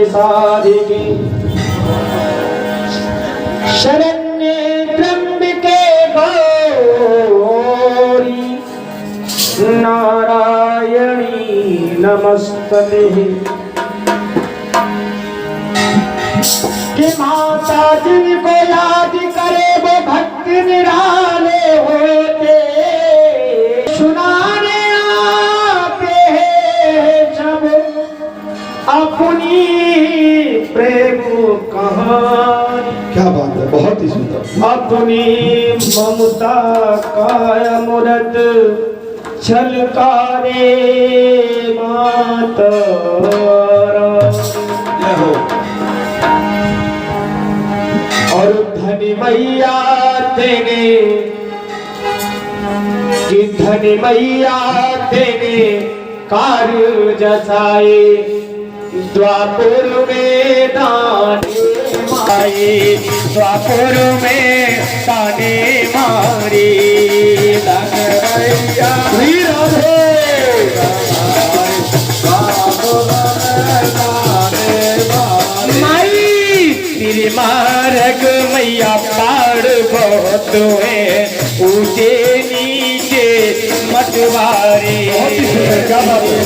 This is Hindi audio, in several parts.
साधिके शरण्ये त्र्यंबके गौरी नारायणी नमस्तते। कि माता जिनको याद करे वो भक्त निराले होते, सुनाने आते हैं जब अपनी प्रेम कहानी। क्या बात है, बहुत ही सुंदर। अपनी ममता का अमृत छलकारे माता जय हो। और धनी मैया तेने कि धनी मैया तेने कार्य जसाए, द्वापुर में दाने मारे, द्वापुर में दाने मारे। धन मैया श्री राधे तेरे मार्ग मैया पार बहुत है, ऊंचे नीचे मतवारे।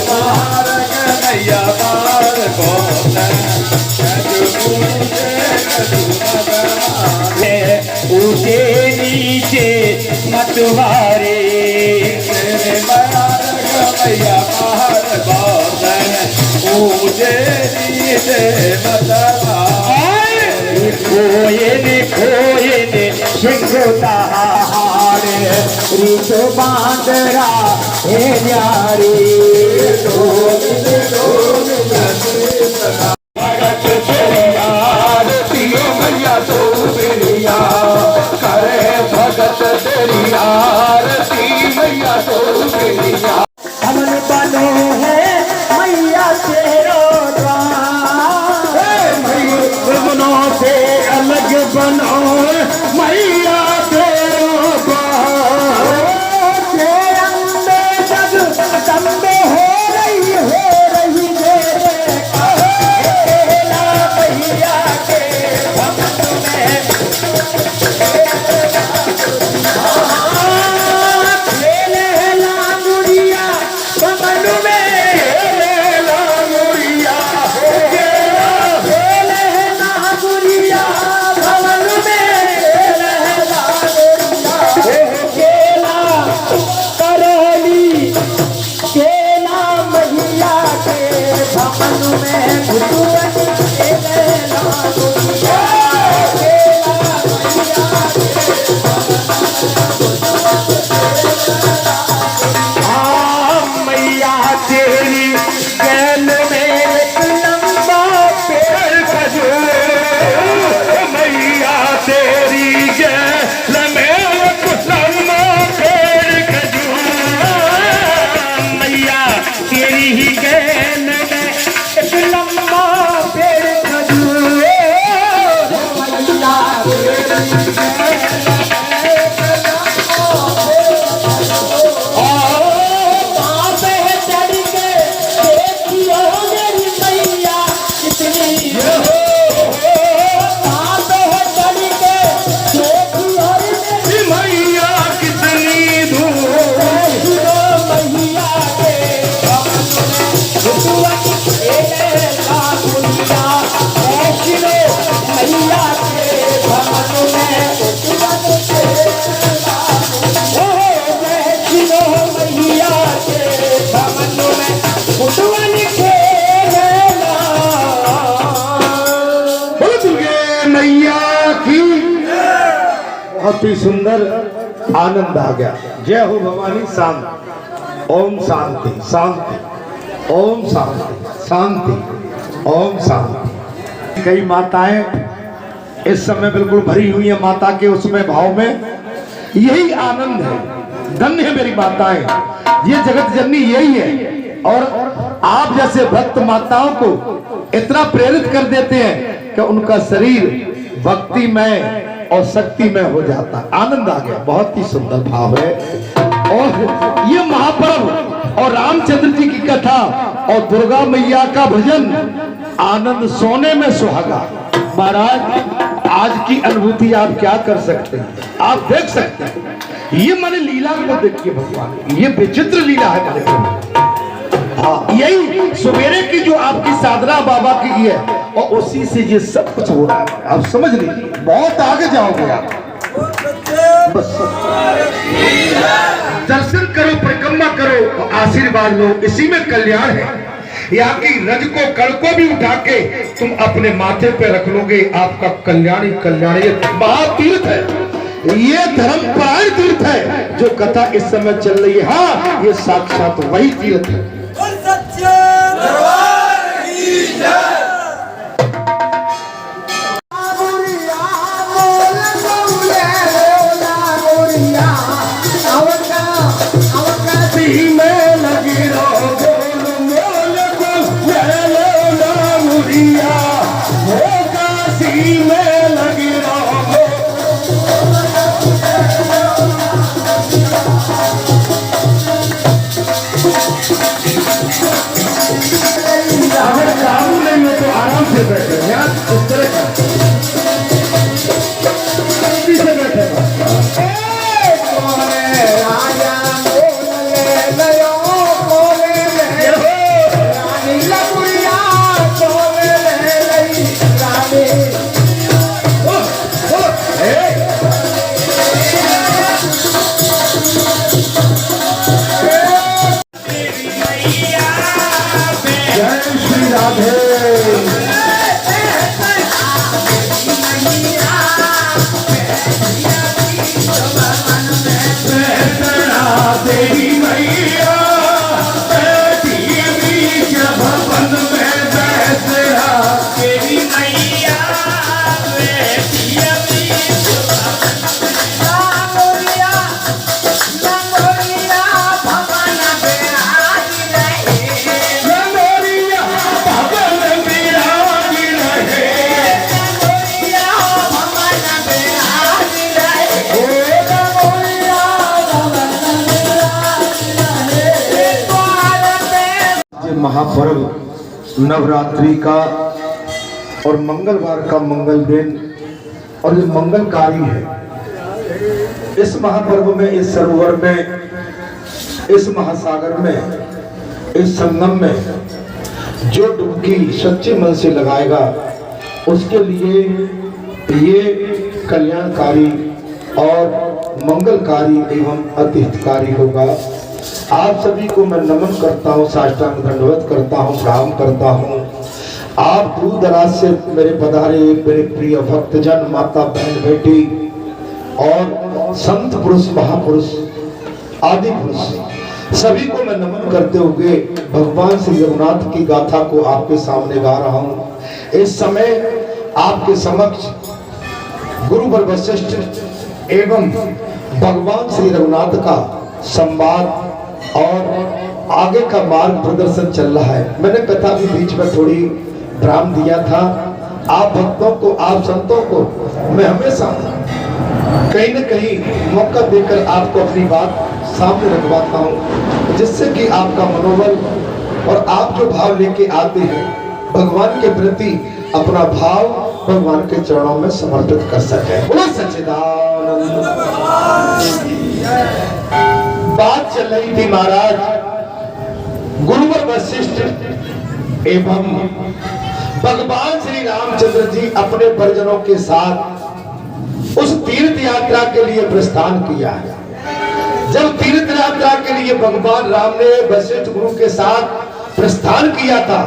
मार्ग मैया पार बहुत है, ऊंचे नीचे मतवारे। तेरे मार्ग मैया पार बहुत ऊंचे नीचे मतवारे। खोये ने सिंगुतार ऋष बांदरा हे न्यारी। भगत तेरी आरती मैया तो प्रिया करे, भगत तेरी आरती मैया तो प्रिया। हमन बनो है मैया तेरो द्वार, मयूरों से अलग बनो मैया तेरो द्वार। तेरे जग दम्बे हो रही दे मैया के भक्त में। मुड़िया भवन में मुड़िया मुड़िया भवन में केला करोली केला मैया के भवन में मैया तेरी गैल में एक लंबा पेड़ खजूर, मैया तेरी गैल में एक लंबा पेड़ खजूर। मैया तेरी ही गैल में एक लंबा पेड़ खजूर। मैया बहुत ही सुंदर आनंद आ गया। जय हो भवानी। शांति, ओम शांति शांति, ओम शांति शांति, ओम शांति। कई माताएं इस समय बिल्कुल भरी हुई है माता के उसमें भाव में। यही आनंद है। धन्य है मेरी माताएं, ये जगत जननी यही है। और आप जैसे भक्त माताओं को इतना प्रेरित कर देते हैं कि उनका शरीर भक्ति में और शक्ति में हो जाता। आनंद आ गया। बहुत ही सुंदर भाव है। और ये महापर्व और रामचंद्र जी की कथा और दुर्गा मैया का भजन, आनंद सोने में सुहागा। महाराज आज की अनुभूति आप क्या कर सकते हैं, आप देख सकते हैं। ये मैंने लीला को देखिए भगवान, ये विचित्र लीला है मेरे को। हाँ, यही सवेरे की जो आपकी साधना बाबा की है और उसी से ये सब कुछ हो रहा है। आप समझ लीजिए, बहुत आगे जाओगे आप। बस दर्शन करो, परिक्रमा करो और आशीर्वाद लो, इसी में कल्याण है। यहाँ की रज को कड़ को भी उठा के तुम अपने माथे पे रख लोगे, आपका कल्याण ही कल्याण। ये महातीर्थ है, ये धर्मपरायण तीर्थ है जो कथा इस समय चल रही है। हाँ, ये साक्षात वही तीर्थ है। अगर काबू नहीं हो तो आराम से बैठे, यहाँ इस तरह का से बैठे। जय श्री राधे। देवी मैया बैठी बीच भवन में बैठा, देवी मैया बैठी बीच महापर्व नवरात्रि का और मंगलवार का मंगल दिन, और ये मंगलकारी है। इस महापर्व में, इस सरोवर में, इस महासागर में, इस संगम में जो डुबकी सच्चे मन से लगाएगा उसके लिए ये कल्याणकारी और मंगलकारी एवं अतिहितकारी होगा। आप सभी को मैं नमन करता हूँ, साष्टांग दंडवत करता हूँ, प्रणाम करता हूँ। आप दूर दराज से मेरे पधारे मेरे प्रिय भक्तजन, माता बहन बेटी और संत पुरुष, महापुरुष, आदि पुरुष, सभी को मैं नमन करते हुए भगवान श्री रघुनाथ की गाथा को आपके सामने गा रहा हूँ। इस समय आपके समक्ष गुरुवर वशिष्ठ एवं भगवान श्री रघुनाथ का संवाद और आगे का मार्ग प्रदर्शन चल रहा है। मैंने कथा भी बीच में थोड़ी विराम दिया था। आप भक्तों को, आप संतों को मैं हमेशा कहीं न कहीं मौका देकर आपको अपनी बात सामने रखवाता हूँ, जिससे कि आपका मनोबल और आप जो भाव लेके आते हैं भगवान के प्रति, अपना भाव भगवान के चरणों में समर्पित कर सके। बोलो सच्चिदानंद। बात चल रही थी महाराज, गुरुवर वशिष्ठ एवं भगवान श्री रामचंद्र जी अपने परिजनों के साथ उस तीर्थ यात्रा के लिए प्रस्थान किया है। जब तीर्थ यात्रा के लिए भगवान राम ने वशिष्ठ गुरु के साथ प्रस्थान किया था,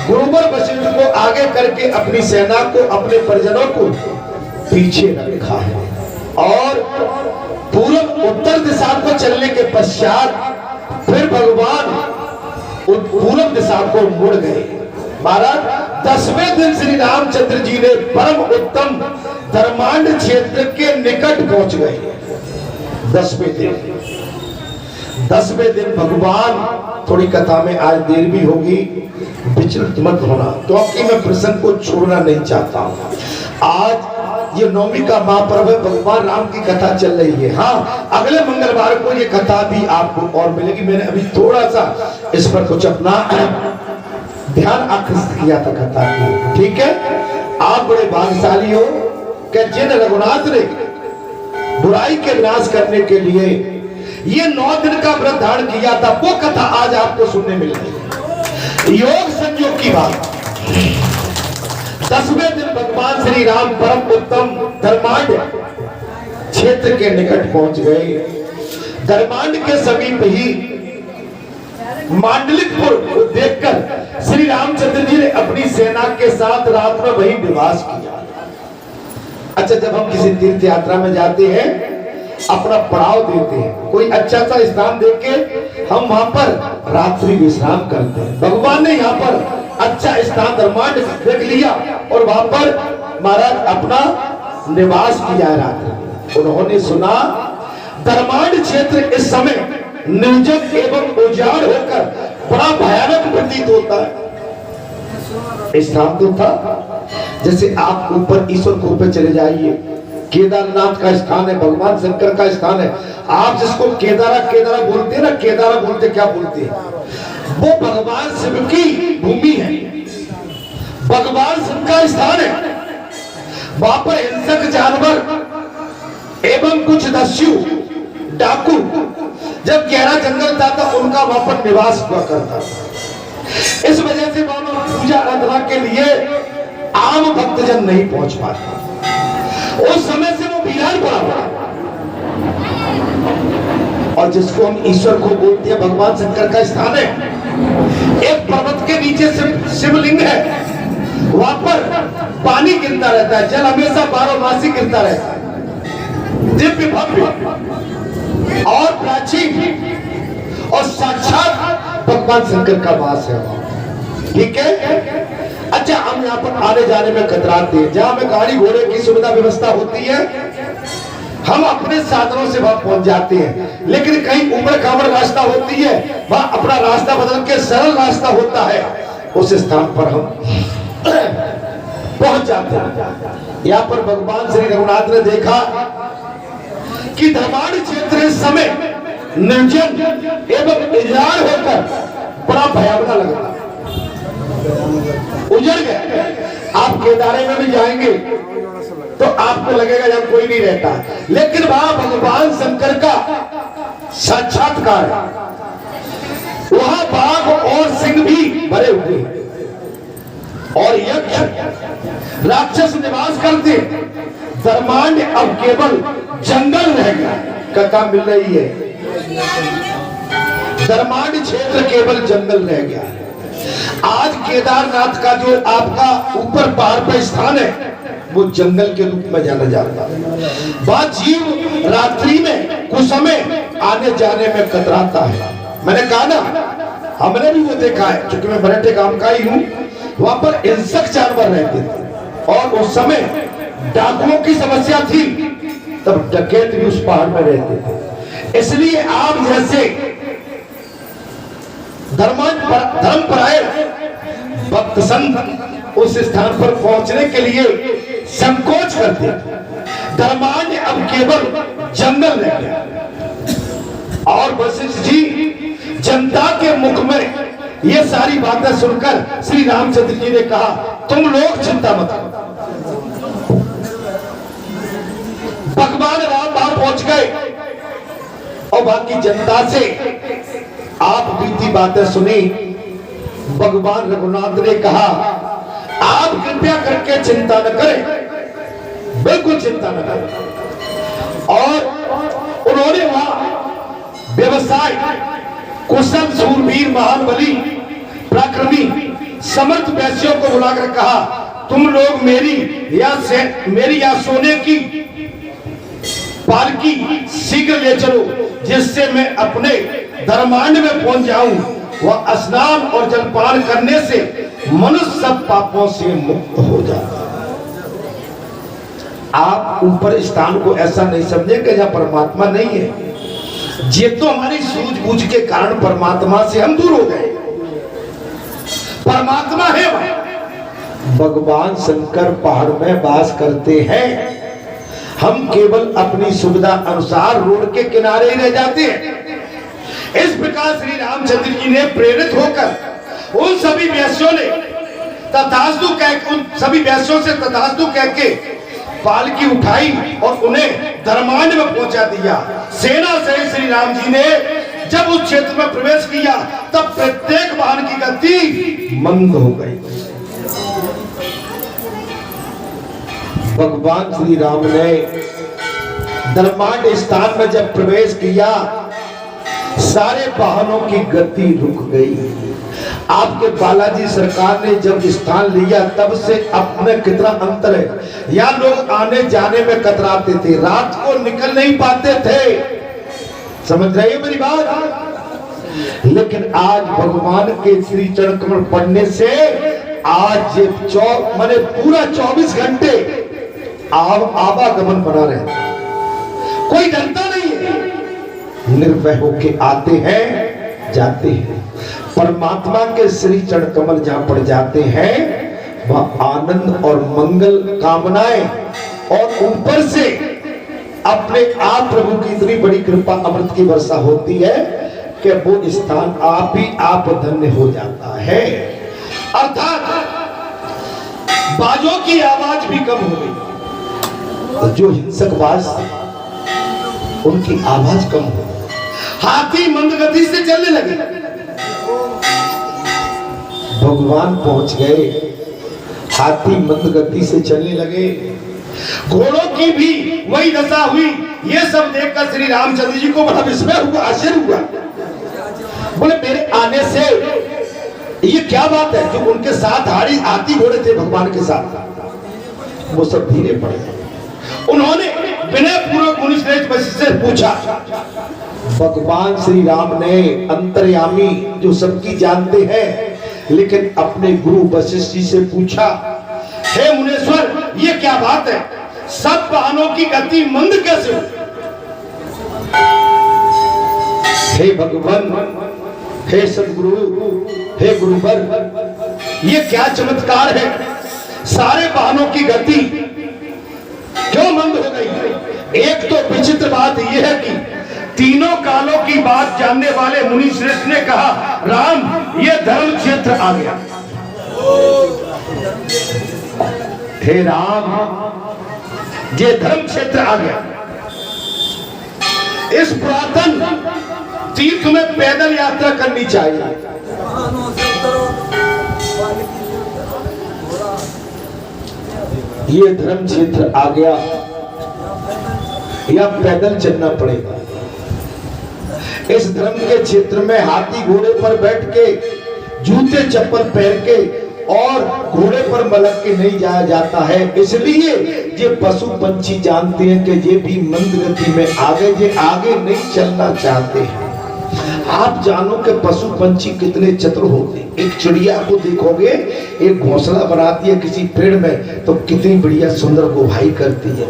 गुरुवर वशिष्ठ को आगे करके अपनी सेना को, अपने परिजनों को पीछे रखा है और पूर्व उत्तर दिशा को चलने के पश्चात फिर भगवान पूर्व दिशा को मुड़ गए। महाराज 10वें दिन श्री रामचंद्र जी ने परम उत्तम धर्मांड क्षेत्र के निकट पहुंच गए। 10वें दिन भगवान, थोड़ी कथा में आज देर भी होगी, विचलित मत होना, क्योंकि मैं प्रसंग को छोड़ना नहीं चाहता हूं। आज ये नवमी का महापर्व है, भगवान राम की कथा चल रही है। हाँ, अगले मंगलवार को ये कथा भी आपको और मिलेगी। मैंने अभी थोड़ा सा इस पर कुछ अपना ध्यान आकृष्ट किया था कथा की, ठीक है। आप बड़े भाग्यशाली हो कि जिन रघुनाथ ने बुराई के विनाश करने के लिए ये 9 दिन का व्रत धारण किया था, वो कथा आज आपको सुनने मिल रही है। योग संयोग की बात। 10वें दिन भगवान श्री राम परम उत्तम धर्मांड क्षेत्र के निकट पहुंच गए। धर्मांड के समीप ही मांडलिकपुर को देखकर श्री रामचंद्र जी ने अपनी सेना के साथ रात में वहीं निवास किया। अच्छा, जब हम किसी तीर्थ यात्रा में जाते हैं, अपना पड़ाव देते हैं, कोई अच्छा सा स्थान देख के हम वहां पर रात्रि विश्राम करते हैं। भगवान ने यहाँ पर अच्छा स्थान धर्मांड देख लिया और वहां पर महाराज अपना निवास किया रात्रि। उन्होंने सुना धर्मांड क्षेत्र इस समय निर्जन एवं उजाड़ होकर बड़ा भयानक प्रतीत होता है। स्थान तो था जैसे आप ऊपर ईश्वर को ऊपर चले जाइए, केदारनाथ का स्थान है, भगवान शंकर का स्थान है। आप जिसको केदारा बोलते हैं ना, केदारा बोलते क्या बोलते हैं, वो भगवान शिव की भूमि है, भगवान शिव का स्थान है। वहां पर हिंसक जानवर एवं कुछ दस्यु डाकू जब गहरा जंगल था तो उनका वहां पर निवास हुआ करता। इस वजह से वहां पूजा आराधना के लिए आम भक्तजन नहीं पहुंच पाते। उस समय से वो वीरान पड़ा हुआ, और जिसको हम ईश्वर को बोलते हैं भगवान शंकर का स्थान है। एक पर्वत के नीचे शिवलिंग है, वहां पर पानी गिरता रहता है, जल हमेशा 12 मासी गिरता रहता है। दिव्य भव्य और प्राचीन और साक्षात भगवान शंकर का वास है, ठीक है। अच्छा, हम यहाँ पर आने जाने में कतराते हैं। जहां में गाड़ी घोड़े की सुविधा व्यवस्था होती है, हम अपने साधनों से वहां पहुंच जाते हैं। लेकिन कहीं उबड़ खाबड़ रास्ता होती है, वहां अपना रास्ता बदल के सरल रास्ता होता है, उस स्थान पर हम पहुंच जाते हैं। यहाँ पर भगवान श्री रघुनाथ ने देखा कि धर्मांड क्षेत्र इस समय निर्जन एवं उजाड़ होकर बड़ा भयावना लगता, उजड़ गया। आप केदारे में भी जाएंगे तो आपको लगेगा जब कोई नहीं रहता, लेकिन वहां भगवान शंकर का साक्षात्कार है। वहां बाघ और सिंह भी भरे हुए और यक्ष राक्षस निवास करते। धर्मांड अब केवल जंगल रह गया। कथा मिल रही है, धर्मांड क्षेत्र केवल जंगल रह गया। आज केदारनाथ का जो आपका ऊपर पहाड़ पर स्थान है, वो जंगल के रूप में जाना जाता है। वहां जीव रात्रि में कुछ समय आने जाने में कतराता है। मैंने कहा ना, हमने भी वो देखा है, क्योंकि मैं बरेटे काम का ही हूँ। वहां पर हिंसक जानवर रहते थे और उस समय डाकुओं की समस्या थी, तब डकैत भी उस पहाड़ में रहते थे। इसलिए आप जैसे धर्मपरायण भक्त संत उस स्थान पर पहुंचने के लिए संकोच करते। धर्मांड अब केवल जंगल रह गया। और वशिष्ठ जी जनता के मुख में ये सारी बातें सुनकर श्री रामचंद्र जी ने कहा, तुम लोग चिंता मत करो। भगवान राम वहां पहुंच गए और बाकी जनता से आप बीती बातें सुनी। भगवान रघुनाथ ने कहा, आप कृपया करके चिंता न करें, बिल्कुल चिंता न करें। और उन्होंने वहां व्यवसाय कुशल सूरवीर महान बली पराक्रमी समर्थ वैश्यों को बुलाकर कहा, तुम लोग मेरी या सोने की पालकी शीघ्र ले चलो, जिससे मैं अपने धर्मांड में पहुंच जाऊं। वह स्नान और जलपान करने से मनुष्य सब पापों से मुक्त हो जाता है। आप ऊपर स्थान को ऐसा नहीं समझे कि जहां परमात्मा नहीं है। ये तो हमारी सूझबूझ के कारण परमात्मा से हम दूर हो गए। परमात्मा है वहां। भगवान शंकर पहाड़ में वास करते हैं। हम केवल अपनी सुविधा अनुसार रोड के किनारे ही रह जाते हैं। इस प्रकार श्री रामचंद्र जी ने प्रेरित होकर उन सभी वैश्यों ने तथास्तु कह उन सभी वैश्यों से तथास्तु कह के पालकी उठाई और उन्हें धर्मांड में पहुंचा दिया। सेना से श्री राम जी ने जब उस क्षेत्र में प्रवेश किया तब प्रत्येक वाहन की गति मंद हो गई। भगवान श्री राम ने धर्मांड स्थान में जब प्रवेश किया सारे वाहनों की गति रुक गई। आपके बालाजी सरकार ने जब स्थान लिया तब से अपने कितना अंतर है। यहाँ लोग आने जाने में कतराते थे, रात को निकल नहीं पाते थे, समझ रहे हो मेरी बात। लेकिन आज भगवान के श्री चरण कमल पढ़ने से आज माने पूरा 24 घंटे आवागमन बना रहे, कोई डरता नहीं है, निर्भय होके आते हैं जाते हैं। परमात्मा के श्री चरण कमल जहां पड़ जाते हैं वह आनंद और मंगल कामनाएं और ऊपर से अपने आप प्रभु की इतनी बड़ी कृपा अमृत की वर्षा होती है कि वो स्थान आप ही आप धन्य हो जाता है। अर्थात बाजों की आवाज भी कम हो गई, जो हिंसक बाज उनकी आवाज कम हो गई, हाथी मंद गति से चलने लगे। भगवान पहुंच गए, हाथी मंद गति से चलने लगे, घोड़ों की भी वही दशा हुई। ये सब देखकर श्री रामचंद्र जी को बड़ा विस्मय हुआ, आश्चर्य हुआ। बोले मेरे आने से ये क्या बात है। जो उनके साथ हाथी घोड़े थे भगवान के साथ, वो सब धीरे पड़े। उन्होंने विनय पूर्वक मुनिश्रेष्ठ वशिष्ठ से पूछा। भगवान श्री राम ने अंतर्यामी जो सबकी जानते हैं, लेकिन अपने गुरु वशिष्ठ जी से पूछा, हे मुनेश्वर ये क्या बात है, सब वाहनों की गति मंद कैसे हो। हे भगवान, हे सदगुरु, हे गुरुवर, ये क्या चमत्कार है, सारे वाहनों की गति क्यों मंद हो गई। एक तो विचित्र बात यह है कि तीनों कालों की बात जानने वाले मुनि श्रेष्ठ ने कहा, राम ये धर्म क्षेत्र आ गया। हे राम ये धर्म क्षेत्र आ गया। इस पुरातन तीर्थ में पैदल यात्रा करनी चाहिए। ये धर्म क्षेत्र आ गया, या पैदल चलना पड़ेगा। इस धर्म के क्षेत्र में हाथी घोड़े पर बैठ के, जूते चप्पल पहन के और घोड़े पर मलक के नहीं जाया जाता है। इसलिए ये पशु पंछी जानते हैं कि ये भी मंद गति में आगे नहीं चलना चाहते हैं। आप जानो कि पशु पंछी कितने चतुर होते हैं। एक चिड़िया को देखोगे, एक घोंसला बनाती है किसी पेड़ में तो कितनी बढ़िया सुंदर गुभाई करती है।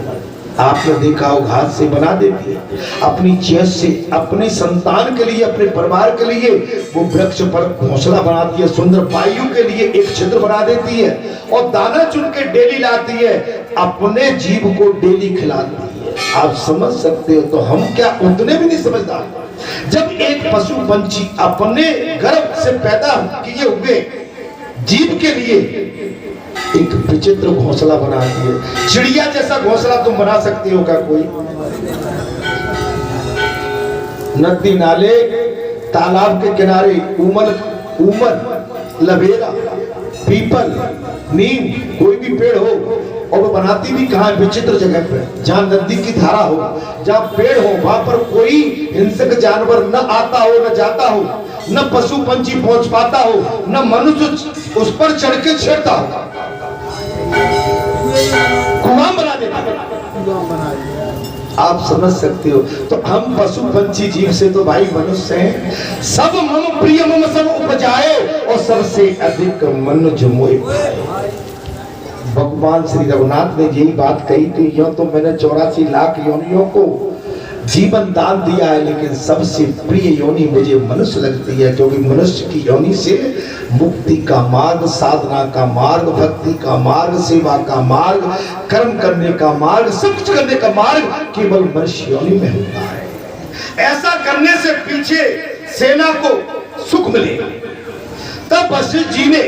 आपने देखा हो, घास से बना देती है, अपनी चेस से अपने संतान के लिए, अपने परिवार के लिए वो वृक्ष पर घोंसला बनाती है, सुंदर वायु के लिए एक छिद्र बना देती है और दाना चुन के डेली लाती है, अपने जीव को डेली खिलाती है। आप समझ सकते हो। तो हम क्या उतने भी नहीं समझदार। जब एक पशु पंछी अपने गर्भ से पैदा किए हुए जीव के लिए एक विचित्र घोंसला बनाती है, चिड़िया जैसा घोंसला तुम बना सकते हो क्या कोई। नदी नाले तालाब के किनारे उमर लबेरा पीपल नीम कोई भी पेड़ हो, और वो बनाती भी कहाँ, विचित्र जगह पे जहाँ नदी की धारा हो, जहाँ पेड़ हो, वहां पर कोई हिंसक जानवर न आता हो न जाता हो, न पशु पंछी पहुंच पाता हो, न मनुष्य उस पर चढ़ के छेड़ता हो, कुआं बना देता। आप समझ सकते हो। तो हम पशु पंछी जीव से तो भाई मनुष्य हैं। सब मम प्रिय मम सब उपजाए और सबसे अधिक मनुज मोहि पाए। भगवान श्री रघुनाथ ने यही बात कही थी। यो तो मैंने 84 लाख योनियों को जीवन दान दिया है, लेकिन सबसे प्रिय योनि मुझे मनुष्य लगती है, क्योंकि मनुष्य की योनि से मुक्ति का मार्ग, साधना का मार्ग, भक्ति का मार्ग, सेवा का मार्ग, कर्म करने का मार्ग, सब कुछ करने का मार्ग केवल मनुष्य योनि में होता है। ऐसा करने से पीछे सेना को सुख मिलेगा। तब वशिष्ठ जी ने,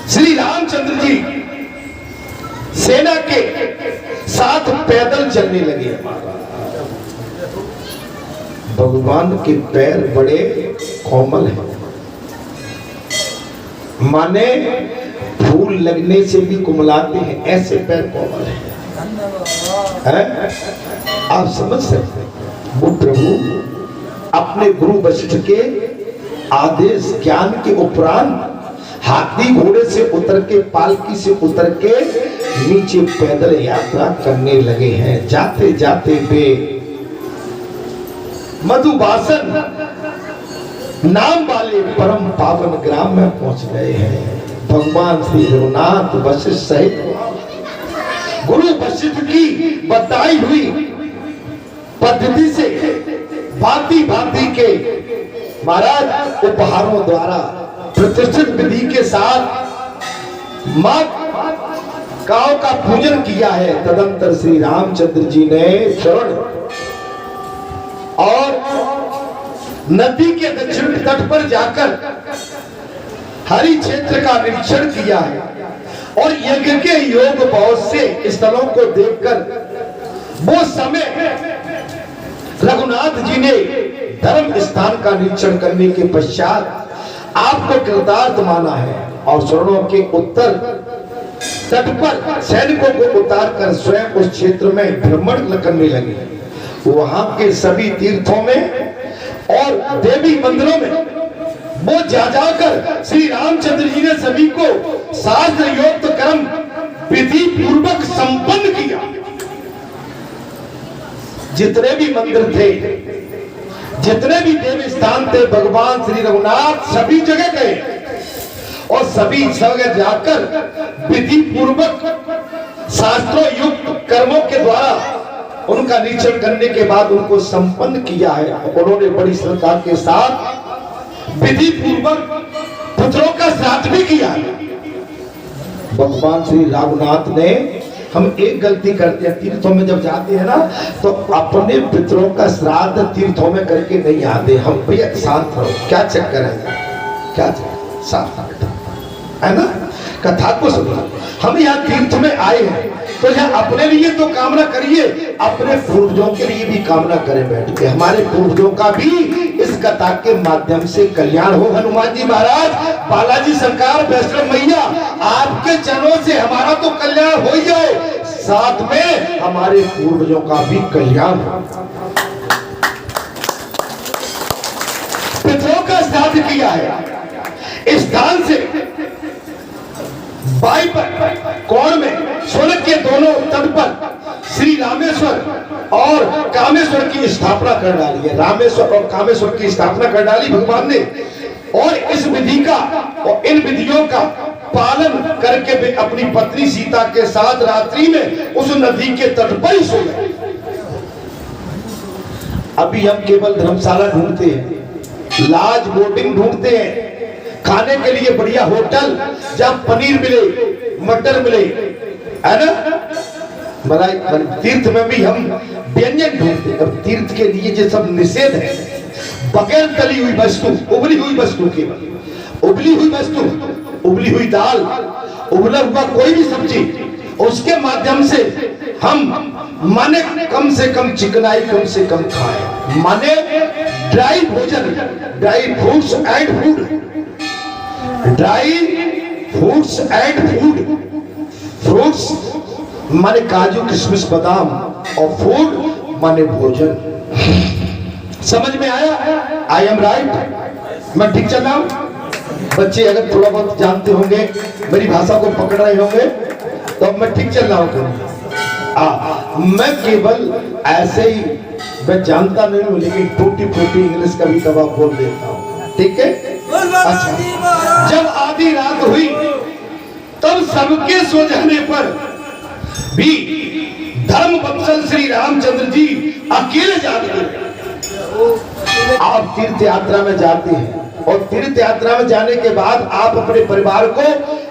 श्री रामचंद्र जी सेना के साथ पैदल चलने लगे। भगवान के पैर बड़े कोमल हैं, माने फूल लगने से भी कुमलाते हैं, ऐसे पैर कोमल हैं। आप समझ सकते हैं, वो प्रभु अपने गुरु वशिष्ठ के आदेश ज्ञान के उपरांत हाथी घोड़े से उतर के, पालकी से उतर के नीचे पैदल यात्रा करने लगे हैं। जाते जाते वे मधुबासन नाम वाले परम पावन ग्राम में पहुंच गए हैं। भगवान श्री रघुनाथ वशिष्ठ सहित गुरु वशिष्ठ की बताई हुई पद्धति से भांति भांति के महाराज उपहारों द्वारा प्रतिष्ठित विधि के साथ मां काव का पूजन किया है। तदंतर श्री रामचंद्र जी ने शरण और नदी के दक्षिण तट पर जाकर हरि क्षेत्र का निरीक्षण किया है और यज्ञ के योग भाव से स्थलों को देखकर वो समय रघुनाथ जी ने धर्म स्थान का निरीक्षण करने के पश्चात आपको कृतार्थ माना है और शरणों के उत्तर तट पर सैनिकों को उतारकर स्वयं उस क्षेत्र में भ्रमण करने लगे। वहां के सभी तीर्थों में और देवी मंदिरों में वो जा जाकर श्री रामचंद्र जी ने सभी को शास्त्र योक्त कर्म विधि पूर्वक संपन्न किया। जितने भी मंदिर थे, जितने भी देवी स्थान थे, भगवान श्री रघुनाथ सभी जगह गए और सभी जगह जाकर विधि पूर्वक शास्त्रों युक्त कर्मों के द्वारा उनका निरीक्षण करने के बाद उनको संपन्न किया है। उन्होंने बड़ी श्रद्धा के साथ विधि पूर्वक पुत्रों का श्राद्ध भी किया है। भगवान श्री रघुनाथ ने, हम एक गलती करते हैं, तीर्थों में जब जाते हैं ना तो अपने पितरों का श्राद्ध तीर्थों में करके नहीं आते। हम भैया शांत रहो, क्या चक्कर है, क्या चक्कर, शांत है ना, कथा को सुनना। हम यहाँ तीर्थ में आए हैं तो यहाँ अपने लिए तो कामना करिए, अपने पूर्वजों के लिए भी कामना करें बैठ के। हमारे पूर्वजों का भी इस कथा के माध्यम से कल्याण हो। हनुमान जी महाराज, बालाजी सरकार, वैष्णव मैया, आपके चरणों से हमारा तो कल्याण हो ही जाए, साथ में हमारे पूर्वजों का भी कल्याण हो। पितरों का श्राद्ध किया है। इस स्थान से बाई पर कोण में स्वर्ग के दोनों तट पर श्री रामेश्वर और कामेश्वर की स्थापना कर डाली है। रामेश्वर और कामेश्वर की स्थापना कर डाली भगवान ने, और इस विधि का और इन विधियों का पालन करके वे अपनी पत्नी सीता के साथ रात्रि में उस नदी के तट पर ही सो गए। अभी हम केवल धर्मशाला ढूंढते हैं, लाज बोटिंग ढूंढते हैं, खाने के लिए बढ़िया होटल जहां पनीर मिले, मटर मिले, है ना। मलाई तीर्थ में भी हम व्यंजन ढूंढते हैं। अब तीर्थ के लिए ये सब निषेध है। बगैर तली हुई वस्तु, उबली हुई वस्तु, केवल उबली हुई वस्तु, उबली हुई दाल, उबला हुआ कोई भी सब्जी, उसके माध्यम से हम माने कम से कम चिकनाई कम से कम खाएं, माने ड्राई भोजन, dry fruits and food, dry fruits and food, fruits माने काजू किशमिश बादाम और फूड माने भोजन। समझ में आया? I am right? मैं ठीक चल रहा हूं? बच्चे अगर थोड़ा बहुत जानते होंगे, मेरी भाषा को पकड़ रहे होंगे, तो मैं ठीक चल रहा हूं। मैं केवल ऐसे ही, मैं जानता नहीं हूं, लेकिन टूटी फूटी इंग्लिश कभी कभार बोल देता हूं, ठीक है? अच्छा, जब आधी रात हुई तब सबके सो जाने पर भी धर्म वत्सल श्री रामचंद्र जी अकेले जाते हैं। आप तीर्थ यात्रा में जाते हैं और तीर्थ यात्रा में जाने के बाद आप अपने परिवार को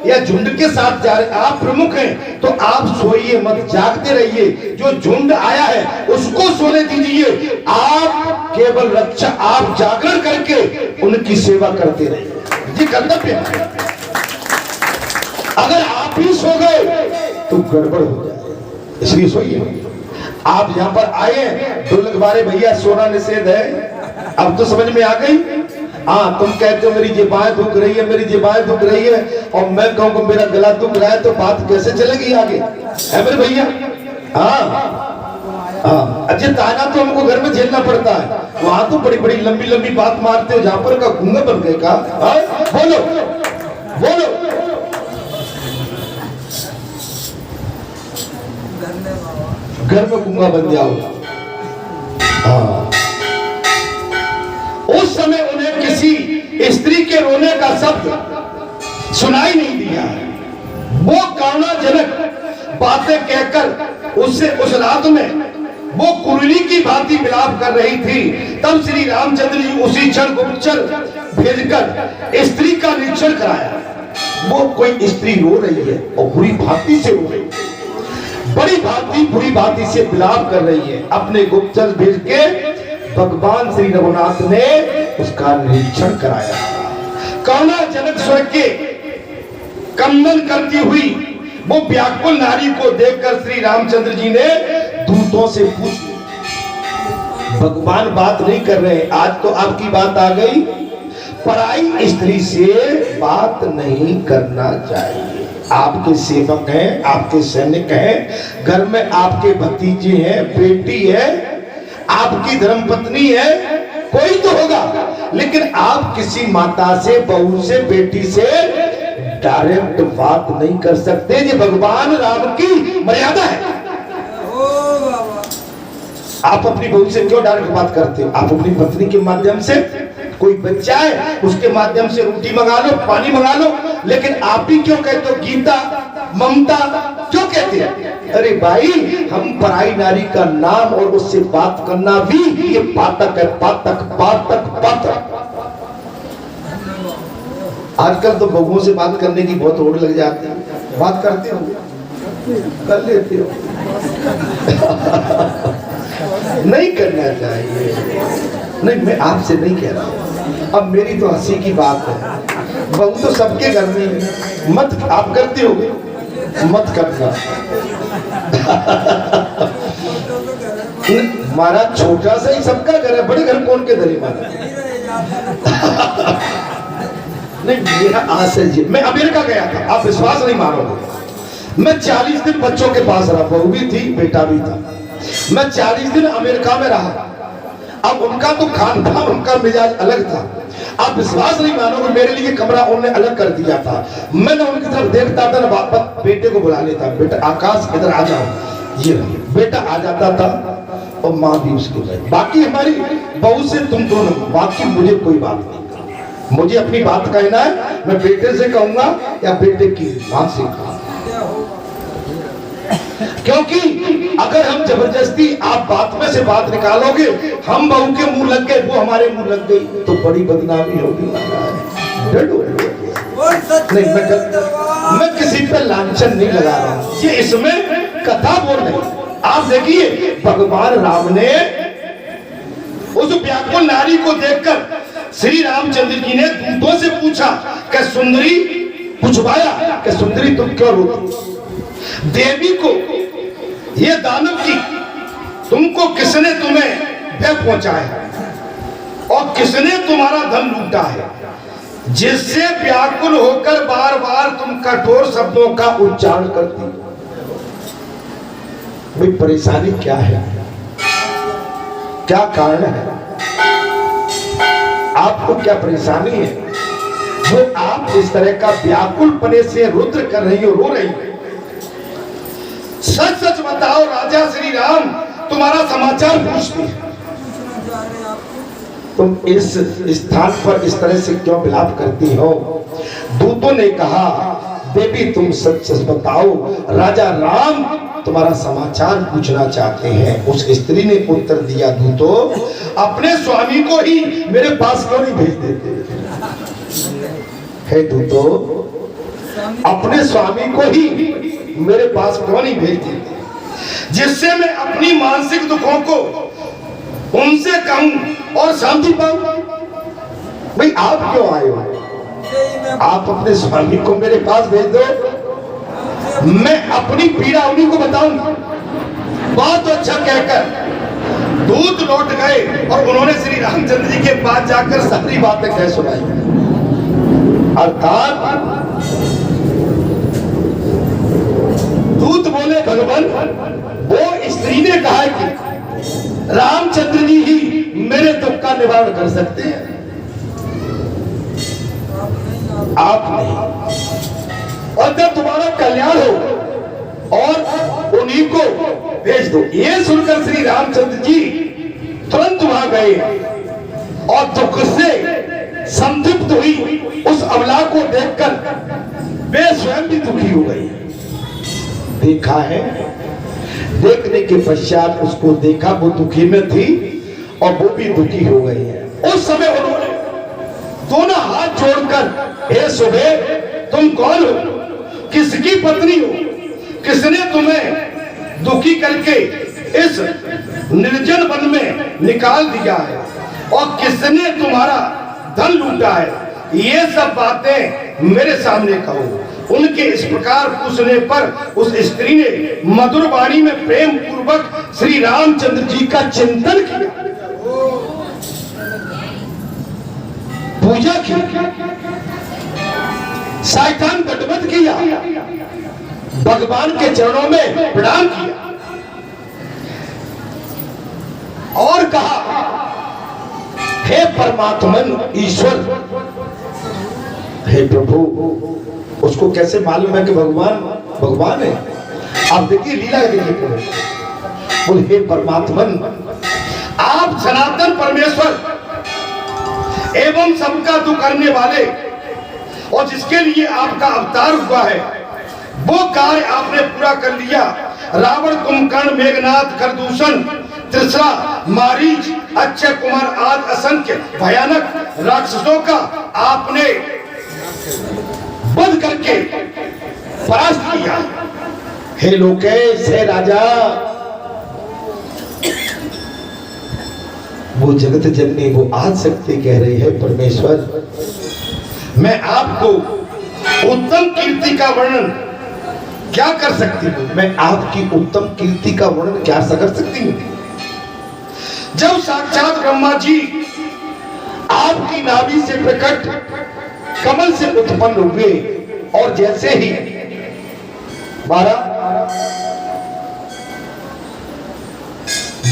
या झुंड के साथ जा रहे, आप प्रमुख हैं तो आप सोइए मत, जागते रहिए। जो झुंड आया है उसको सोने दीजिए, आप केवल रक्षा, आप जागरण करके उनकी सेवा करते रहिए, ये कर्तव्य है। अगर आप ही सो गए तो गड़बड़ हो जाए, इसलिए सोइए। आप यहाँ पर आए ढोलक बारे भैया सोना निषेध है, अब तो समझ में आ गई। हाँ, तुम कहते हो मेरी जेबाएं दुख रही है, मेरी जेबाएं दुख रही है, और मैं कहूँगा मेरा गला दुख रहा है, तो बात कैसे चलेगी आगे, है मेरे भैया? हाँ, अच्छे ताना तो हमको घर में झेलना पड़ता है, वहां तो बड़ी बड़ी लंबी लंबी बात मारते हो, जहाँ पर का गूंगा बन गए का। बोलो बोलो, घर में गूंगा बन जाओ। हाँ, उस समय उन्हें किसी स्त्री के रोने का शब्द सुनाई नहीं दिया। वो करुणाजनक बातें कहकर उससे उस रात में वो कुरली की भांति विलाप कर रही थी। तब श्री रामचंद्र जी उसी क्षण गुप्तचर भेजकर स्त्री का निरीक्षण कराया। वो कोई स्त्री रो रही है और बुरी भांति से रो रही है, बड़ी भांति बुरी भांति से विलाप कर रही है। अपने गुप्तचर भेज के भगवान श्री रघुनाथ ने उसका निरीक्षण कराया। करुणाजनक स्वर के कंदन करती हुई वो व्याकुल नारी को देखकर श्री रामचंद्र जी ने दूतों से पूछा, भगवान बात नहीं कर रहे, आज तो आपकी बात आ गई, पराई स्त्री से बात नहीं करना चाहिए। आपके सेवक हैं, आपके सैनिक हैं, घर में आपके भतीजे हैं, बेटी है, आपकी धर्मपत्नी है, कोई तो होगा, लेकिन आप किसी माता से, बहू से, बेटी से डायरेक्ट बात नहीं कर सकते। ये भगवान राम की मर्यादा है। आप अपनी बहू से क्यों डायरेक्ट बात करते हो? आप अपनी पत्नी के माध्यम से, कोई बच्चा है उसके माध्यम से रोटी मंगा लो, पानी मंगा लो, लेकिन आप ही क्यों कहते हो गीता, ममता क्यों कहते हैं? अरे भाई, हम पराई नारी का नाम और उससे बात करना भी ये पातक है, पातक पातक पातक। आजकल तो बहुओं से बात करने की बहुत होड़ लग जाती है। बात करते हो, कर लेते हो। नहीं करना चाहिए। नहीं, मैं आपसे नहीं कह रहा हूं, अब मेरी तो हंसी की बात है। बहू तो सबके घर में है, मत, आप करते हो मत करना। हमारा छोटा सा ही सबका घर है, बड़े घर कौन के धरी मारा। नहीं, मेरा आस है जी, मैं अमेरिका गया था, आप विश्वास नहीं मारोगे। मैं 40 दिन बच्चों के पास रहा, बहू भी थी, बेटा भी था। मैं 40 दिन अमेरिका में रहा। अब उनका तो खान पान, उनका मिजाज अलग था। आप विश्वास नहीं मानोगे, मेरे लिए कमरा उन्होंने अलग कर दिया था। मैंने उनकी तरफ देखता था ना, वापस बेटे को बुला लेता, बेटा आकाश इधर आ जाओ, ये बेटा आ जाता था, और माँ भी उसकी। बाकी हमारी बहू से तुम दोनों, बाकी मुझे कोई बात नहीं। मुझे अपनी बात कहना है, मैं बेटे से कहूंगा या बेटे की मां से कहूंगा। क्योंकि अगर हम जबरदस्ती आप बात में से बात निकालोगे, हम बहू के मुंह लग गए, वो हमारे मुंह लग गई, तो बड़ी बदनामी होगी। नहीं, मैं किसी पे लांछन नहीं लगा रहा हूं, ये इसमें कथा बोल रही। आप देखिए, भगवान राम ने उस व्याकुल नारी को देखकर श्री रामचंद्र जी ने दूतों से पूछा कि सुंदरी, पूछवाया कि सुंदरी तुम क्यों रोती? देवी को ये दानव की, तुमको किसने तुम्हें भय पहुंचाया और किसने तुम्हारा धन लूटा है, जिससे व्याकुल होकर बार बार तुम कठोर शब्दों का उच्चारण करती? भाई, परेशानी क्या है, क्या कारण है, आपको क्या परेशानी है जो आप इस तरह का व्याकुल पने से रुद्र कर रही हो, रो रही हो? सच सच बताओ राजा श्री राम, तुम्हारा समाचार पूछती है। तुम इस स्थान पर इस तरह से क्यों विलाप करती हो? दूतों ने कहा, देवी तुम सच सच बताओ, राजा राम तुम्हारा समाचार पूछना चाहते हैं। उस स्त्री ने उत्तर दिया, दूतो अपने स्वामी को ही मेरे पास क्यों नहीं भेज देते? हे दूतो अपने स्वामी को ही मेरे पास क्यों नहीं भेज देते, जिससे मैं अपनी मानसिक दुखों को उनसे कहूं और शांति पाऊं। भाई आप क्यों आए हो? आप अपने स्वामी को मेरे पास भेज दो, मैं अपनी पीड़ा उन्हीं को बताऊंगा। बहुत अच्छा कहकर दूत लौट गए और उन्होंने श्री रामचंद्र जी के पास जाकर सारी बातें कह सुनाई। अर्थात दूत बोले, भगवान वो स्त्री ने कहा कि रामचंद्र जी ही मेरे दुख का निवारण कर सकते हैं, आप नहीं। और जब तुम्हारा कल्याण हो और उन्हीं को भेज दो। ये सुनकर श्री रामचंद्र जी तुरंत वहां गए और दुख से संतृप्त हुई उस अबला को देखकर वे स्वयं भी दुखी हो गई। देखा है, देखने के पश्चात उसको देखा, वो दुखी में थी और वो भी दुखी हो गई है। उस समय उन्होंने दोनों हाथ जोड़कर, हे सुबह तुम कौन हो, किसकी पत्नी हो, किसने तुम्हें दुखी करके इस निर्जन वन में निकाल दिया है और किसने तुम्हारा धन लूटा है, ये सब बातें मेरे सामने कहो। उनके इस प्रकार पूछने पर उस स्त्री ने मधुर वाणी में प्रेम पूर्वक श्री रामचंद्र जी का चिंतन किया, पूजा की, साष्टांग दंडवत किया, भगवान के चरणों में प्रणाम किया और कहा, हे परमात्मन ईश्वर, हे प्रभु। उसको कैसे मालूम है कि भगवान भगवान है? आप देखिए लीला देखिए। बोल, हे परमात्मन, आप सनातन परमेश्वर एवं सबका दुख करने वाले और जिसके लिए आपका अवतार हुआ है, वो कार्य आपने पूरा कर लिया। रावण, कुंभकर्ण, मेघनाथ, खरदूषण, त्रिशरा, मारीच, अक्षय कुमार आदि असंख्य भयानक राक्षसों का आपने वध करके परास्त किया। हे लोकेश, हे राजा, वो जगत जननी, वो आज शक्ति कह रही है, परमेश्वर मैं आपको उत्तम कीर्ति का वर्णन क्या कर सकती हूँ? मैं आपकी उत्तम कीर्ति का वर्णन क्या कर सकती हूँ? जब साक्षात ब्रह्मा जी आपकी नाभि से प्रकट कमल से उत्पन्न हुए और जैसे ही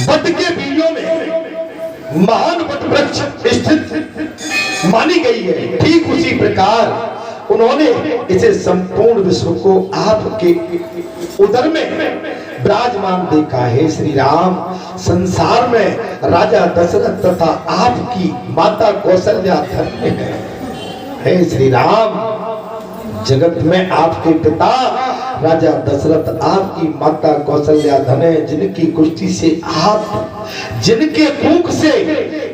वट के बीजों में महान वट वृक्ष स्थित मानी गई है, ठीक उसी प्रकार उन्होंने इसे संपूर्ण विश्व को आपके उदर में विराजमान देखा है। श्री राम, संसार में राजा दशरथ तथा आपकी माता कौशल्या धन्य है। हे श्री राम, जगत में आपके पिता राजा दशरथ, आपकी माता कौशल्या धन्य है, जिनकी कुष्ठी से आप, जिनके मुख से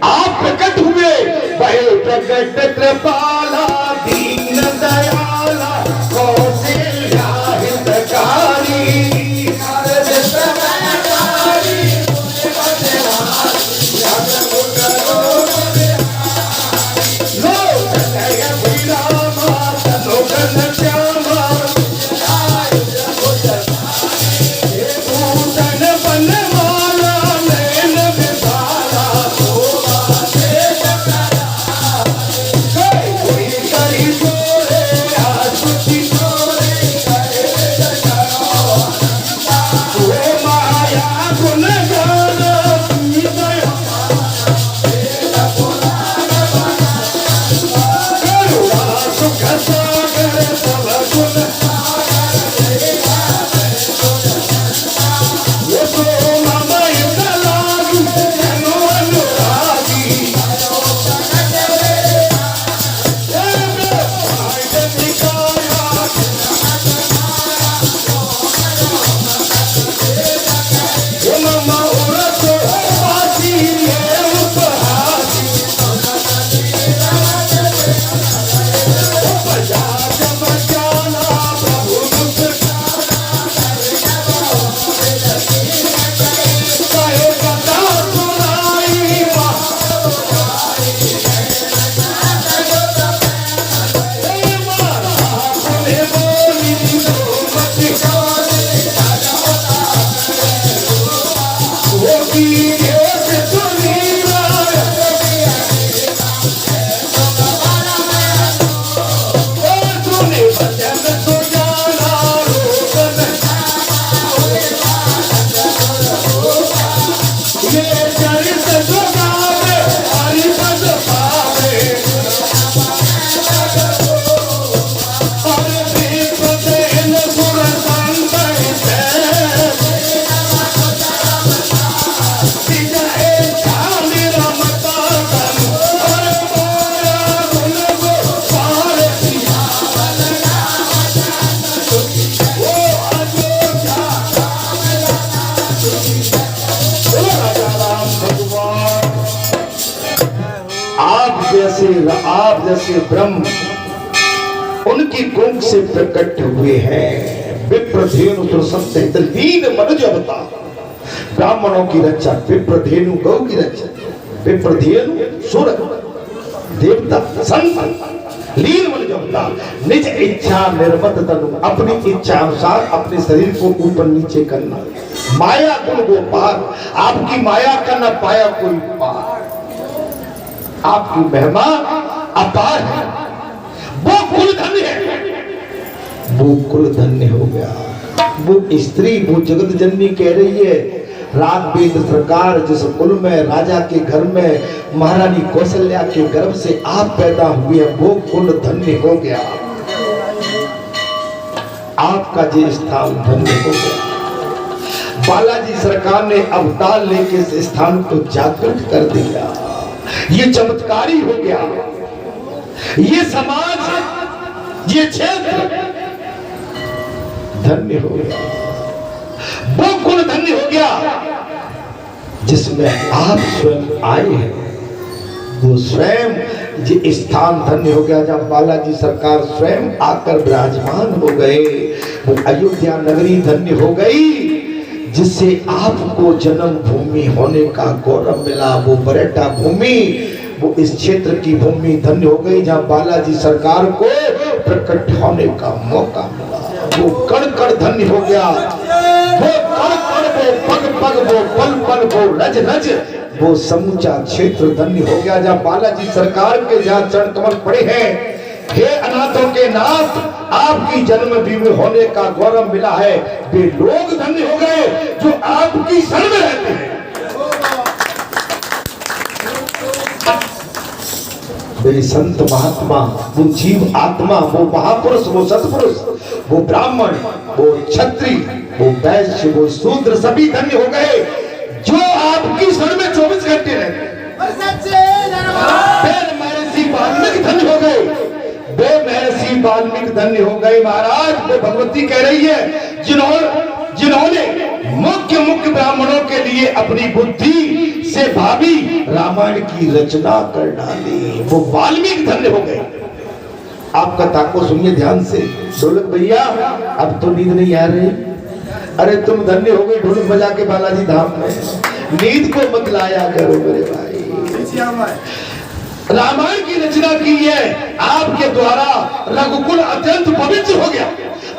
आप प्रकट हुए। वह प्रकट कृपाला दीन दयाला कौशल्या हितकारी, आप जैसे ब्रह्म उनकी कुंभ से प्रकट हुए हैं। विप्रधेनु सुरसंत लीन मनुज अवतार, ब्राह्मणों की रक्षा, विप्रधेनु गौ की रक्षा, विप्रधेनु सुर देवता संत लीन मनुज अवतार, निज इच्छा निर्मत तनु, अपनी इच्छा अनुसार अपने शरीर को ऊपर नीचे करना, माया गुण वो पार, आपकी माया का न पाया कोई पार, आपकी महिमा अपार है, वो कुल धन्य है, वो कुल धन्य हो गया। वो स्त्री, वो जगत जननी कह रही है, राग वेद सरकार जिस कुल में, राजा के घर में, महारानी कौशल्या के गर्भ से आप पैदा हुए, वो कुल धन्य हो गया, आपका जो स्थान धन्य हो गया। बालाजी सरकार ने अवतार लेके इस स्थान को जागृत कर दिया, ये चमत्कारी हो गया, ये समाज, ये क्षेत्र धन्य हो गया, वो गुण धन्य हो गया जिसमें आप स्वयं आए हैं, वो स्वयं ये स्थान धन्य हो गया। जब बालाजी सरकार स्वयं आकर विराजमान हो गए, वो अयोध्या नगरी धन्य हो गई, जिससे आपको जन्म भूमि होने का गौरव मिला। वो बरेटा भूमि, वो इस क्षेत्र की भूमि धन्य हो गई, जहाँ बालाजी सरकार को प्रकट होने का मौका मिला। वो कण कण धन्य हो गया, वो कण कण, वो पग पग, वो पल पल, वो रज रज, वो समूचा क्षेत्र धन्य हो गया, जहाँ बालाजी सरकार के जहाँ चरण कमल पड़े हैं। हे अनाथों के नाथ, आपकी जन्मभूमि होने का गौरव मिला है। वे लोग धन्य हो गए जो आपकी शरण में रहते हैं। वे संत महात्मा, वो जीव आत्मा, वो महापुरुष, वो सत्पुरुष, वो ब्राह्मण, वो क्षत्रिय, वो वैश्य, वो शूद्र, सभी धन्य हो गए जो आपकी शरण में 24 घंटे रहते हैं। महर्षि वाल्मीकि धन्य हो गए, वे महर्षि वाल्मीकि धन्य हो गए महाराज। वो भगवती कह रही है, जिन्होंने मुख्य मुख्य ब्राह्मणों के लिए अपनी बुद्धि से भावी रामायण की रचना कर डाली, वो वाल्मीकि धन्य हो गए। आप कथा को सुनिए ध्यान से। ढोलक भैया, अब तो नींद नहीं आ रही? अरे तुम धन्य हो गए ढोलक बजा के बालाजी धाम में, नींद को मत लाया करो मेरे भाई। रामायण की रचना की है आपके द्वारा, रघुकुल अत्यंत पवित्र हो गया,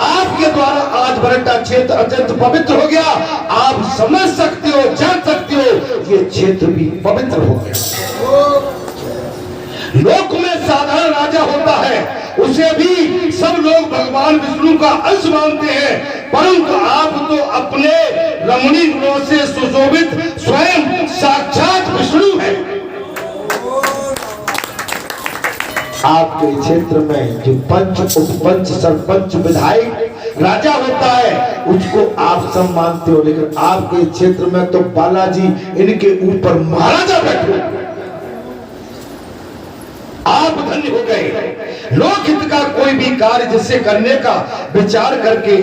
आपके द्वारा आज बरटा क्षेत्र अत्यंत पवित्र हो गया। आप समझ सकते हो, जान सकते हो, ये क्षेत्र भी पवित्र हो गया। लोक में साधारण राजा होता है, उसे भी सब लोग भगवान विष्णु का अंश मानते हैं, परंतु आप तो अपने रमणीय गुणों से सुशोभित स्वयं साक्षात विष्णु हैं। आपके क्षेत्र में जो पंच, उपपंच, सरपंच, विधायक, राजा होता है, उसको आप सब मानते हो, लेकिन आपके क्षेत्र में तो बालाजी इनके ऊपर महाराजा बैठे, आप धन्य हो गए। लोकहित का कोई भी कार्य जिससे करने का विचार करके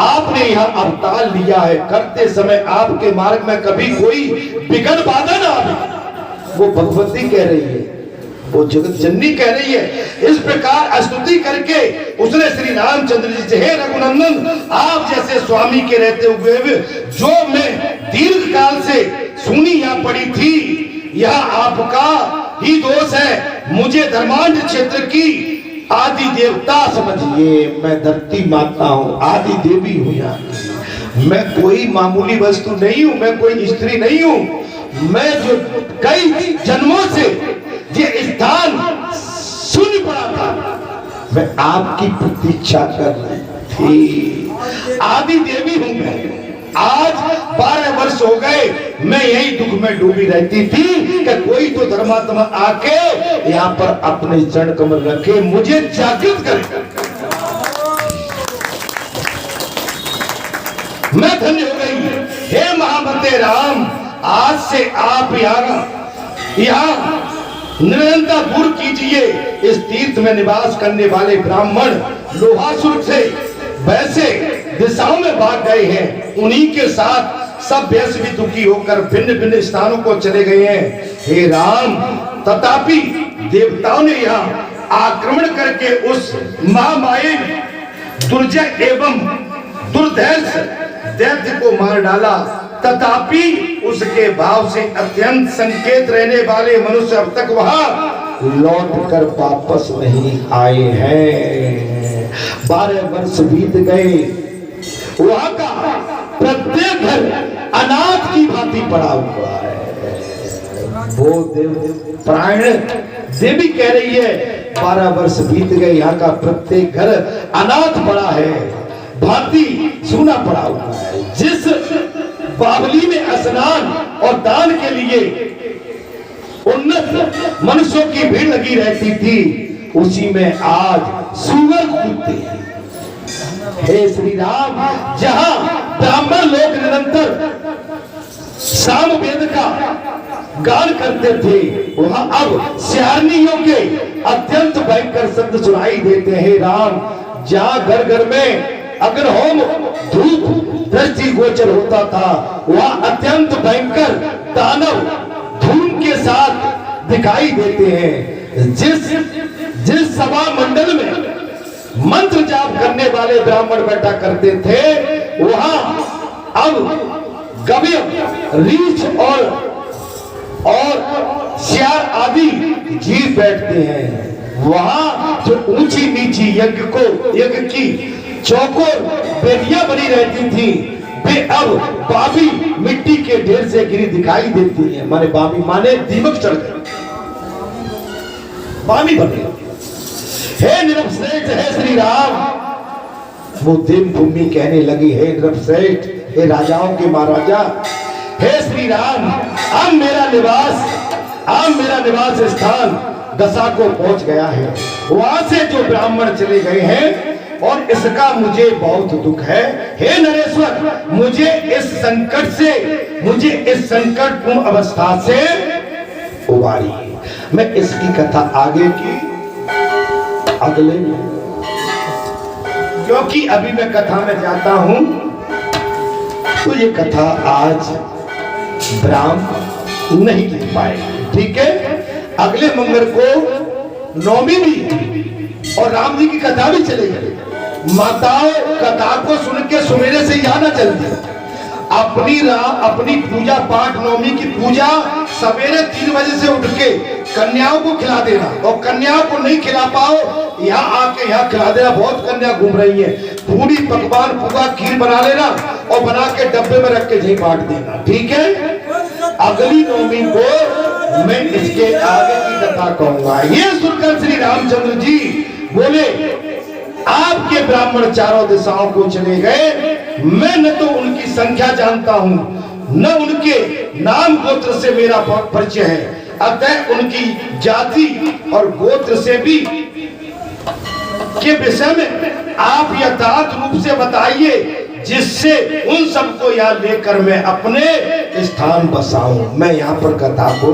आपने यहाँ अवतार लिया है, करते समय आपके मार्ग में कभी कोई विघ्न बाधा ना आवे, वो भगवती कह रही है, वो जगत जननी कह रही है। इस प्रकार स्तुति करके उसने श्री रामचंद्र जी से, हे रघुनंदन, आप जैसे स्वामी के रहते हुए जो मैं दीर्घ काल से सुनी यहाँ पड़ी थी, यह आपका ही दोष है। मुझे धर्मांध क्षेत्र की आदि देवता समझिए, मैं धरती माता हूँ, आदि देवी हूँ यहाँ। मैं कोई मामूली वस्तु नहीं हूँ, मैं कोई स्त्री नहीं हूँ, मैं जो कई जन्मों से ये स्थान सुन पड़ा था, मैं आपकी प्रतीक्षा कर रही थी। आदि देवी हूँ मैं। आज 12 वर्ष हो गए मैं यही दुख में डूबी रहती थी कि कोई तो धर्मात्मा आके यहाँ पर अपने चरण कमल रखे, मुझे जागृत करे। मैं धन्य हो गई। हे महामते राम, आज से आप यहाँ निरंतर दूर कीजिए। इस तीर्थ में निवास करने वाले ब्राह्मण लोहासुर से वैसे दिशाओं में भाग गए हैं, उन्हीं के साथ सब वैश्य भी दुखी होकर भिन्न भिन्न स्थानों को चले गए हैं। हे राम, तथापि देवताओं ने यहाँ आक्रमण करके उस महामाई दुर्जय एवं दुर्धर्ष दैत्य को मार डाला, तथापि उसके भाव से अत्यंत संकेत रहने वाले मनुष्य अब तक वहां लौट कर वापस नहीं आए हैं। 12 वर्ष बीत गए, वहां का प्रत्येक घर अनाथ की भांति पड़ा हुआ है। वो प्राण देवी कह रही है 12 वर्ष बीत गए, यहाँ का प्रत्येक घर अनाथ पड़ा है, भांति सूना पड़ा हुआ है। जिस बावली में स्नान और दान के लिए उन्नत मनुष्यों की भीड़ लगी रहती थी, उसी में आज सुअर कूदते हैं। हे श्री राम, जहां ब्राह्मण लोग निरंतर साम वेद का गान करते थे, वहां अब सियारनियों के अत्यंत भयंकर शब्द सुनाई देते हैं। राम, जहां घर घर में अगर होम धूप दृष्टि गोचर होता था, वह अत्यंत भयंकर दानव धूम के साथ दिखाई देते हैं। जिस सभा मंडल में मंत्र जाप करने वाले ब्राह्मण बैठा करते थे, वहां अब गव्य, रीछ और सियार आदि जीव बैठते हैं। वहां जो ऊंची नीची यज्ञ की चौकोर बेदियां बनी रहती थी, वे अब बाबी मिट्टी के ढेर से गिरी दिखाई देती है। माने बाबी माने दीमक चढ़ गए, बाबी बने। हे नृपश्रेष्ठ, हे श्री राम, वो देव भूमि कहने लगी, हे नृपश्रेष्ठ, हे राजाओं के महाराजा, हे श्री राम, अब मेरा निवास स्थान दशा को पहुंच गया है। वहां से जो ब्राह्मण चले गए हैं और इसका मुझे बहुत दुख है। हे नरेश्वर, मुझे इस संकटपूर्ण अवस्था से उबारिए। मैं इसकी कथा आगे की अगले में, क्योंकि अभी मैं कथा में जाता हूं तो ये कथा आज ब्राह्मण नहीं लिख पाएगी, ठीक है। अगले मंगल को नौमी भी और राम जी की कथा भी चलेगी। माताओं कथा को सुन के सवेरे से यहाँ ना चलती, अपनी पूजा पाठ नौमी की पूजा सवेरे 3 बजे से उठ के कन्याओं को खिला देना, और कन्याओं को नहीं खिला पाओ यहाँ आके यहाँ खिला देना। बहुत कन्या घूम रही है, पूरी पकवान पुआ खीर बना लेना और बना के डब्बे में रख के यहीं बांट देना, ठीक है। अगली नौमी को मैं इसके आगे की कथा कहूंगा। ये सुनकर श्री रामचंद्र जी बोले, आपके ब्राह्मण चारों दिशाओं को चले गए, मैं न तो उनकी संख्या जानता हूं, न उनके नाम गोत्र से मेरा परिचय है, अतः उनकी जाति और गोत्र से भी के विषय में आप यथार्थ रूप से बताइए, जिससे उन सबको यहाँ लेकर मैं अपने स्थान बसाऊं। मैं यहाँ पर कथा को,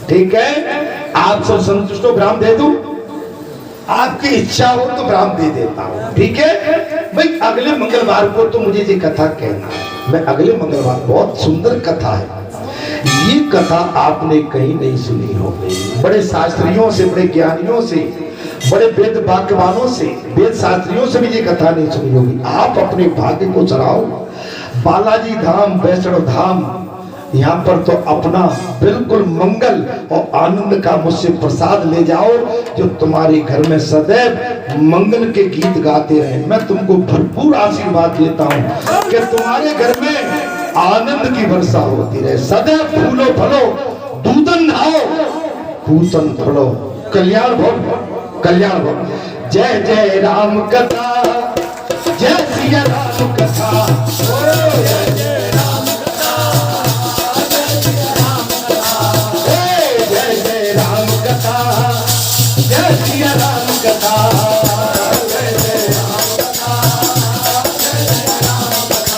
ठीक है, आप सब संतुष्ट हो, ब्राह्मण दे दूं, आपकी इच्छा हो तो ब्राह्मण दे देता हूं, ठीक है भाई। अगले मंगलवार को तो मुझे ये कथा कहना है, मैं अगले मंगलवार, बहुत सुंदर कथा है ये कथा, आपने कहीं नहीं सुनी होगी। बड़े शास्त्रियों से, बड़े ज्ञानियों से, बड़े वेद वाक्यवानों से, वेद शास्त्रियों से भी ये कथा नहीं सुनी होगी। आप अपने भाग्य को चढ़ाओ, बालाजी धाम, वैष्णव धाम, यहाँ पर तो अपना बिल्कुल मंगल और आनंद का मुझसे प्रसाद ले जाओ, जो तुम्हारे घर में सदैव मंगल के गीत गाते रहे। मैं तुमको भरपूर आशीर्वाद देता हूँ कि तुम्हारे घर में आनंद की वर्षा होती रहे, सदैव फूलो फलो, दूधन नहाओ, पूतन फलो, कल्याण भव, कल्याण भव। जय जय राम कथा, जय सिया राम कथा, जय जय राम कथा, जय सिया राम कथा, जय जय राम कथा, जय सिया राम कथा, जय जय राम कथा, जय जय राम कथा।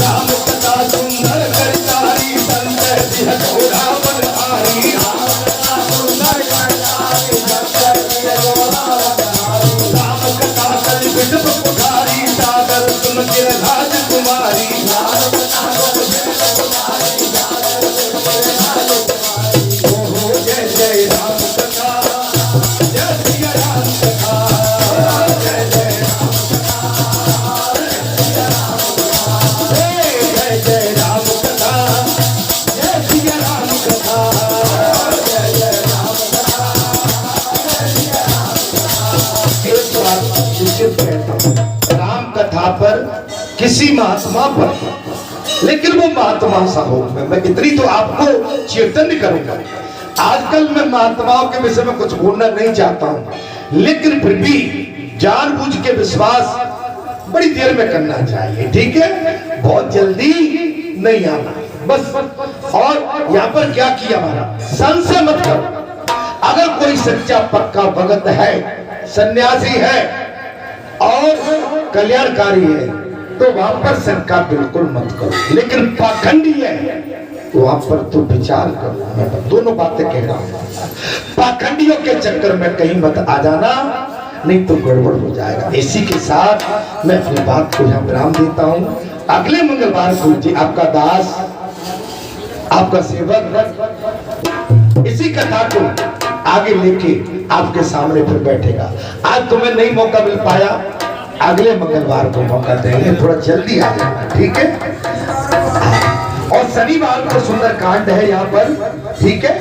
राम कथा सुंदर करतारी, संत सिंह घोड़ा बनहारी, राम कथा सुंदर करतारी, संत सिंह घोड़ा बनहारी, राम कथा कल बिडप पुकारी, सागर सुन के राजकुमारी, राम कथा कल बिडप पुकारी, सागर सुन के राजकुमारी। ओ जय जय राम किसी महात्मा पर, लेकिन वो महात्मा सा हो। मैं इतनी तो आपको चेतन करूंगा। आजकल मैं महात्माओं के विषय में कुछ बोलना नहीं चाहता हूं, लेकिन फिर भी जानबूझ के विश्वास बड़ी देर में करना चाहिए, ठीक है? बहुत जल्दी नहीं आना बस। और यहाँ पर क्या किया हमारा, संशय मत करो। अगर कोई सच्चा पक्का भगत है, सन्यासी है और कल्याणकारी है, तो वहां पर शंका बिल्कुल मत करो। लेकिन पाखंडी है तो वहां पर तो विचार करो। मैं दोनों बातें कह रहा हूं। पाखंडियों के चक्कर में कहीं मत आ जाना, नहीं तो गड़बड़ हो जाएगा। इसी के साथ मैं अपनी बात को यहाँ विराम देता हूँ। अगले मंगलवार को जी आपका दास, आपका सेवक इसी कथा को आगे लेके आपके सामने फिर बैठेगा। आज तुम्हें नहीं मौका मिल पाया, अगले मंगलवार को मौका देंगे, थोड़ा जल्दी आ जाना, ठीक है? और शनिवार को सुंदर कांड है यहाँ पर, ठीक है?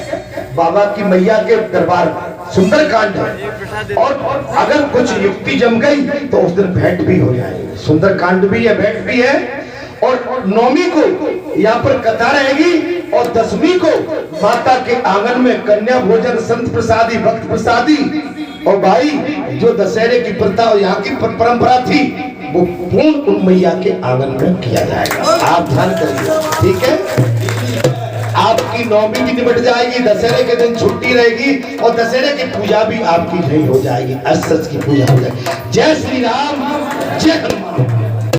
बाबा की मैया के दरबार सुंदर कांड है। और अगर कुछ युक्ति जम गई तो उस दिन भेंट भी हो जाएगी। सुंदर कांड भी है, भेंट भी है। और नौमी को यहाँ पर कथा रहेगी और दसवीं को माता के आंगन में कन्या भोजन, संत प्रसादी, भक्त प्रसादी। और भाई जो दशहरे की प्रथा और यहाँ की परंपरा थी, वो पूर्ण उन मैया के आंगन में किया जाएगा। आप ध्यान करिए, ठीक है? आपकी नौमी भी निपट जाएगी, दशहरे के दिन छुट्टी रहेगी और दशहरे की पूजा भी आपकी नहीं हो जाएगी, अस्त्र की पूजा हो जाएगी। जय श्री राम, जय हनुमान।